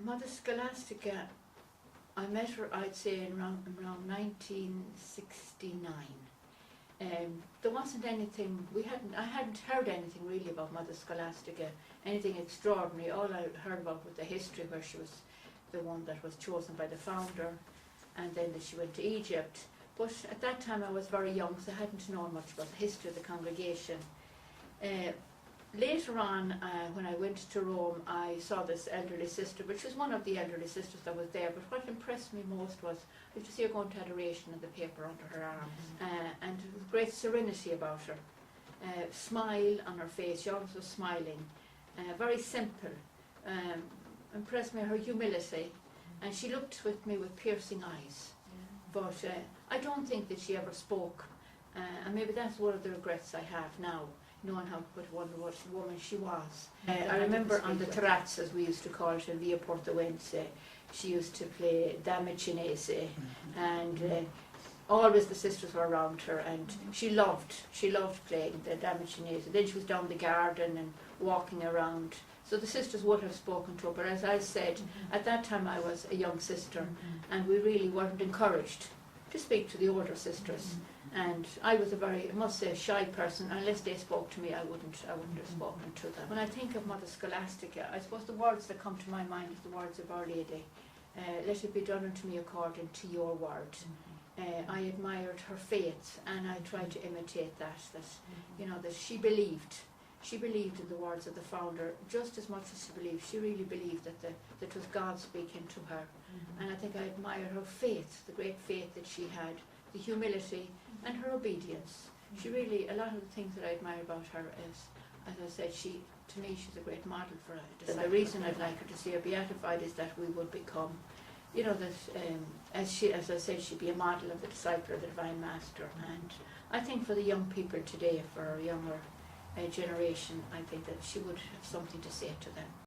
Mother Scholastica, I met her, I'd say, in around 1969. There wasn't anything, I hadn't heard anything really about Mother Scholastica, anything extraordinary. All I heard about was the history, where she was the one that was chosen by the founder, and then that she went to Egypt. But at that time I was very young, so I hadn't known much about the history of the congregation. Later on, when I went to Rome, I saw this elderly sister, which was one of the elderly sisters that was there, but what impressed me most was, I used to see her going to adoration in the paper under her arm, and with great serenity about her, smile on her face, she always was smiling, very simple, impressed me her humility, and she looked with me with piercing eyes, but I don't think that she ever spoke, and maybe that's one of the regrets I have now, knowing how what a woman she was. I remember on the terrazzo, as we used to call it in Via Portoense, she used to play Dame Cinese, and always the sisters were around her, and she loved playing the Dame Cinese. Then she was down the garden and walking around, so the sisters would have spoken to her, but as I said, at that time I was a young sister, and we really weren't encouraged to speak to the older sisters. And I was a very, I must say, shy person. Unless they spoke to me, I wouldn't have spoken to them. When I think of Mother Scholastica, I suppose the words that come to my mind is the words of Our Lady. Let it be done unto me according to your word. I admired her faith, and I tried to imitate that she believed. She believed in the words of the founder just as much as she really believed that it was God speaking to her. And I think I admire her faith, the great faith that she had, the humility and her obedience. She really, a lot of the things that I admire about her is, as I said, to me she's a great model for us. The reason I'd like her to see her beatified is that we would become, as I said, she'd be a model of the disciple of the Divine Master. And I think for the young people today, for our younger generation, I think that she would have something to say to them.